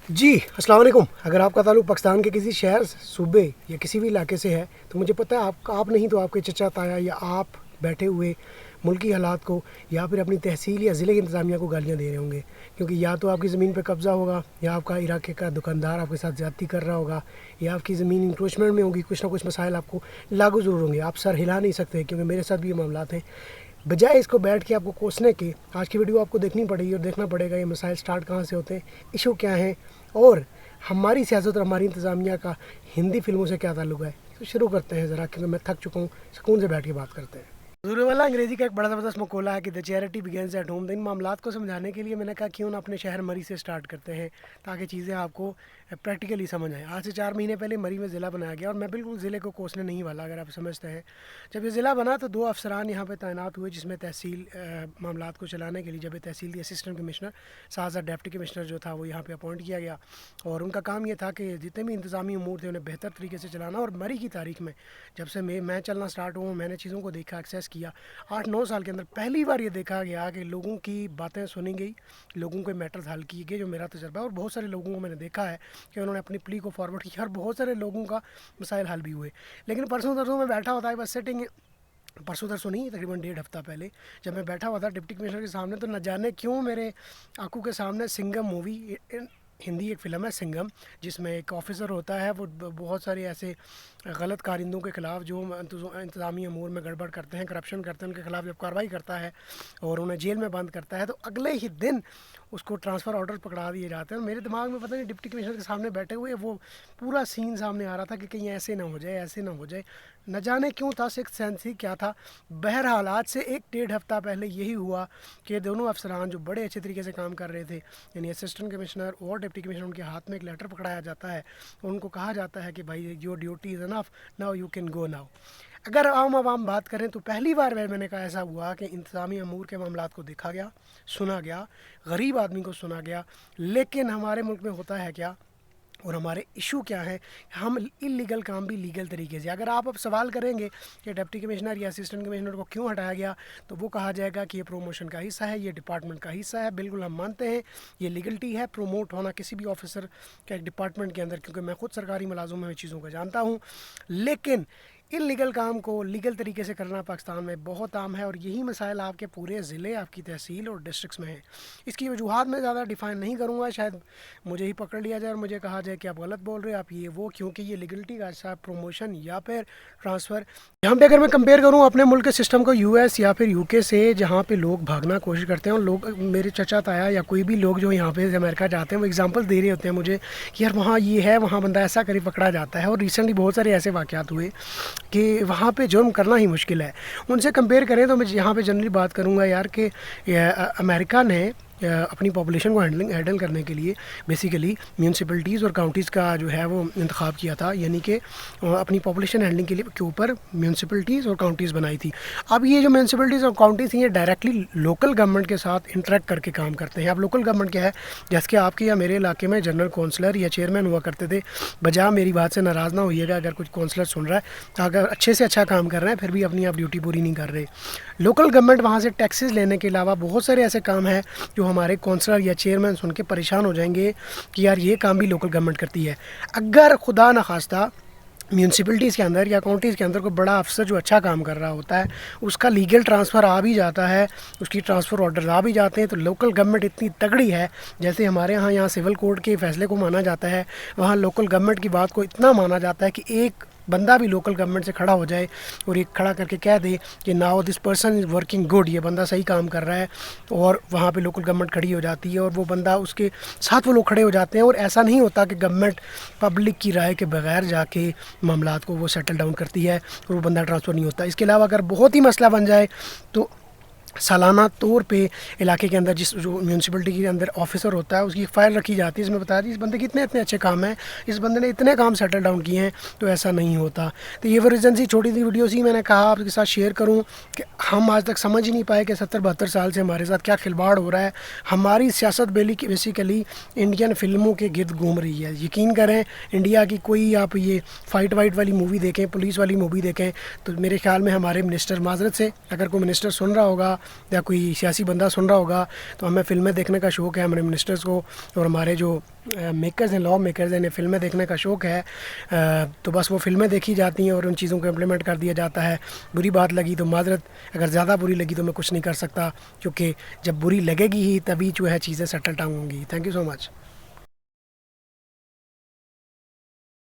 جی السلام علیکم. اگر آپ کا تعلق پاکستان کے کسی شہر صوبے یا کسی بھی علاقے سے ہے تو مجھے پتہ ہے آپ نہیں تو آپ کے چچا تایا یا آپ بیٹھے ہوئے ملکی حالات کو یا پھر اپنی تحصیل یا ضلع کی انتظامیہ کو گالیاں دے رہے ہوں گے، کیونکہ یا تو آپ کی زمین پہ قبضہ ہوگا یا آپ کا علاقے کا دکاندار آپ کے ساتھ زیادتی کر رہا ہوگا یا آپ کی زمین انکروچمنٹ میں ہوگی. کچھ نہ کچھ مسائل آپ کو لاگو ضرور ہوں گے. آپ سر ہلا نہیں سکتے کیونکہ میرے ساتھ بھی یہ معاملات ہیں. بجائے اس کو بیٹھ کے آپ کو کوسنے کے، آج کی ویڈیو آپ کو دیکھنی پڑے گی اور دیکھنا پڑے گا یہ مسائل سٹارٹ کہاں سے ہوتے ہیں، ایشو کیا ہیں اور ہماری سیاست اور ہماری انتظامیہ کا ہندی فلموں سے کیا تعلق ہے. تو شروع کرتے ہیں ذرا، کیونکہ میں تھک چکا ہوں. سکون سے بیٹھ کے بات کرتے ہیں. حضور والا انگریزی کا ایک بڑا زبردست مقولہ ہے کہ دا چیریٹی بگینز ایٹ ہوم. ان معاملات کو سمجھانے کے لیے میں نے کہا کیوں نہ اپنے شہر مری سے سٹارٹ کرتے ہیں تاکہ چیزیں آپ کو پریکٹیکلی سمجھ آئیں. آج سے 4 مہینے پہلے مری میں ضلع بنایا گیا اور میں بالکل ضلع کو کوسنے نہیں والا، اگر آپ سمجھتے ہیں. جب یہ ضلع بنا تو 2 افسران یہاں پہ تعینات ہوئے جس میں تحصیل معاملات کو چلانے کے لیے جب تحصیل کی اسسٹنٹ کمشنر ساتھ ڈپٹی کمشنر جو تھا وہ یہاں پہ اپوائنٹ کیا گیا اور ان کا کام یہ تھا کہ جتنے بھی انتظامی امور تھے انہیں بہتر طریقے سے چلانا. اور مری کی تاریخ میں جب سے میں چلنا سٹارٹ ہوں میں نے چیزوں کو دیکھا، ایکسیس کیا. 8-9 سال کے اندر پہلی بار یہ دیکھا گیا کہ لوگوں کی باتیں سنی گئی، لوگوں کے میٹرز حل کیے گئے، جو میرا تجربہ ہے. اور بہت سارے لوگوں کو میں نے دیکھا ہے کہ انہوں نے اپنی پلی کو فارورڈ کیا اور بہت سارے لوگوں کا مسائل حل بھی ہوئے. لیکن پرسوں ترسوں میں بیٹھا ہوتا ہے بس سیٹنگ، پرسوں ترسوں نہیں تقریباً 1.5 ہفتہ پہلے جب میں بیٹھا ہوا تھا ڈپٹی کمشنر کے سامنے تو نہ جانے کیوں میرے آنکھوں کے سامنے سنگم مووی، ہندی ایک فلم ہے سنگم، جس میں ایک آفیسر ہوتا ہے وہ بہت سارے ایسے غلط کارندوں کے خلاف جو انتظامی امور میں گڑبڑ کرتے ہیں، کرپشن کرتے ہیں، ان کے خلاف جب کارروائی کرتا ہے اور انہیں جیل میں بند کرتا ہے تو اگلے ہی دن اس کو ٹرانسفر آرڈر پکڑا دیے جاتے ہیں. اور میرے دماغ میں پتہ نہیں ڈپٹی کمشنر کے سامنے بیٹھے ہوئے وہ پورا سین سامنے آ رہا تھا کہ کہیں ایسے نہ ہو جائے، ایسے نہ ہو جائے. نہ جانے کیوں تھا، سکس سینس ہی کیا تھا. بہرحال آج سے 1-1.5 ہفتہ پہلے یہی ہوا کہ دونوں افسران جو بڑے اچھے طریقے سے کام کر رہے تھے، یعنی اسسٹنٹ کمشنر اور ڈپٹی کمشنر، ان کے ہاتھ میں ایک لیٹر پکڑایا جاتا ہے اور ان کو کہا جاتا ہے کہ بھائی your duty is enough, now you can go now. اگر عوام بات کریں تو پہلی بار میں نے کہا ایسا ہوا کہ انتظامی امور کے معاملات کو دیکھا گیا، سنا گیا، غریب آدمی کو سنا گیا. لیکن ہمارے ملک میں ہوتا ہے کیا اور ہمارے ایشو کیا ہے، ہم انلیگل کام بھی لیگل طریقے سے. اگر آپ اب سوال کریں گے کہ ڈپٹی کمشنر یا اسسٹنٹ کمشنر کو کیوں ہٹایا گیا تو وہ کہا جائے گا کہ یہ پروموشن کا حصہ ہے، یہ ڈپارٹمنٹ کا حصہ ہے. بالکل ہم مانتے ہیں یہ لیگلٹی ہے پروموٹ ہونا کسی بھی آفیسر کے ڈپارٹمنٹ کے اندر، کیونکہ میں خود سرکاری ملازم میں چیزوں کو جانتا ہوں. لیکن ان لیگل کام کو لیگل طریقے سے کرنا پاکستان میں بہت عام ہے اور یہی مسائل آپ کے پورے ضلع، آپ کی تحصیل اور ڈسٹرکس میں ہیں. اس کی وجوہات میں زیادہ ڈیفائن نہیں کروں گا، شاید مجھے ہی پکڑ لیا جائے اور مجھے کہا جائے کہ آپ غلط بول رہے ہیں، آپ یہ وہ، کیونکہ یہ لیگلٹی کا حصہ پروموشن یا پھر ٹرانسفر. یہاں پہ اگر میں کمپیئر کروں اپنے ملک کے سسٹم کو یو ایس یا پھر یو کے سے، جہاں پہ لوگ بھاگنا کوشش کرتے ہیں اور لوگ، میرے چچا تایا یا کوئی بھی لوگ جو یہاں پہ امریکہ جاتے ہیں وہ اگزامپل دے رہے ہوتے ہیں مجھے کہ یار وہاں یہ ہے، وہاں بندہ ایسا کرے پکڑا جاتا ہے. اور ریسنٹلی بہت سارے ایسے واقعات ہوئے کہ وہاں پہ جرم کرنا ہی مشکل ہے. ان سے کمپیئر کریں تو میں یہاں پہ جنرلی بات کروں گا یار کہ امریکہ نے اپنی پاپولیشن کو ہینڈل کرنے کے لیے بیسیکلی میونسپلٹیز اور کاؤنٹیز کا جو ہے وہ انتخاب کیا تھا، یعنی کہ اپنی پاپولیشن ہینڈلنگ کے لیے کے اوپر میونسپلٹیز اور کاؤنٹیز بنائی تھی. اب یہ جو میونسپلٹیز اور کاؤنٹیز ہیں یہ ڈائریکٹلی لوکل گورنمنٹ کے ساتھ انٹریکٹ کر کے کام کرتے ہیں. اب لوکل گورنمنٹ کیا ہے، جیسے کہ آپ کے یا میرے علاقے میں جنرل کونسلر یا چیئرمین ہوا کرتے تھے. بجا میری بات سے ناراض نہ ہوئیے گا اگر کچھ کونسلر سن رہا ہے، اگر اچھے سے اچھا کام کر رہے ہیں پھر بھی اپنی آپ ڈیوٹی پوری نہیں کر رہے. لوکل گورنمنٹ وہاں سے ٹیکسز لینے کے علاوہ بہت سارے ایسے کام ہیں جو ہمارے کونسلر یا چیئرمین سن کے پریشان ہو جائیں گے کہ یار یہ کام بھی لوکل گورنمنٹ کرتی ہے. اگر خدا نخواستہ میونسپلٹیز کے اندر یا کاؤنٹیز کے اندر کوئی بڑا افسر جو اچھا کام کر رہا ہوتا ہے اس کا لیگل ٹرانسفر آ بھی جاتا ہے، اس کی ٹرانسفر آرڈرز آ بھی جاتے ہیں، تو لوکل گورنمنٹ اتنی تگڑی ہے، جیسے ہمارے یہاں سول کوڈ کے فیصلے کو مانا جاتا ہے، وہاں لوکل گورنمنٹ کی بات کو اتنا مانا جاتا ہے کہ ایک بندہ بھی لوکل گورنمنٹ سے کھڑا ہو جائے اور ایک کھڑا کر کے کہہ دے کہ now this person is working good, یہ بندہ صحیح کام کر رہا ہے، اور وہاں پہ لوکل گورنمنٹ کھڑی ہو جاتی ہے اور وہ بندہ اس کے ساتھ وہ لوگ کھڑے ہو جاتے ہیں. اور ایسا نہیں ہوتا کہ گورنمنٹ پبلک کی رائے کے بغیر جا کے معاملات کو وہ سیٹل ڈاؤن کرتی ہے اور وہ بندہ ٹرانسفر نہیں ہوتا. اس کے علاوہ اگر بہت ہی مسئلہ بن جائے تو سالانہ طور پہ علاقے کے اندر جو میونسپلٹی کے اندر آفیسر ہوتا ہے اس کی ایک فائل رکھی جاتی ہے، اس میں بتا دی اس بندے کے اتنے اچھے کام ہیں، اس بندے نے اتنے کام سیٹل ڈاؤن کیے ہیں، تو ایسا نہیں ہوتا. تو یہ ریزن سی چھوٹی سی ویڈیو سی میں نے کہا آپ کے ساتھ شیئر کروں کہ ہم آج تک سمجھ ہی نہیں پائے کہ 70-72 سال سے ہمارے ساتھ کیا کھلواڑ ہو رہا ہے. ہماری سیاست بیسیکلی انڈین فلموں کے گرد گھوم رہی ہے. یقین کریں انڈیا کی کوئی آپ یہ فائٹ وائٹ والی مووی دیکھیں، پولیس والی مووی دیکھیں، تو میرے خیال میں ہمارے منسٹر، معذرت سے اگر کوئی منسٹر سن رہا ہوگا یا کوئی سیاسی بندہ سن رہا ہوگا تو ہمیں فلمیں دیکھنے کا شوق ہے، ہمارے منسٹرز کو اور ہمارے جو میکرز ہیں، لا میکرز ہیں، انہیں فلمیں دیکھنے کا شوق ہے، تو بس وہ فلمیں دیکھی جاتی ہیں اور ان چیزوں کو امپلیمنٹ کر دیا جاتا ہے. بری بات لگی تو معذرت، اگر زیادہ بری لگی تو میں کچھ نہیں کر سکتا، کیونکہ جب بری لگے گی ہی تبھی جو ہے چیزیں سیٹل ڈاؤن ہوں گی. Thank you so much.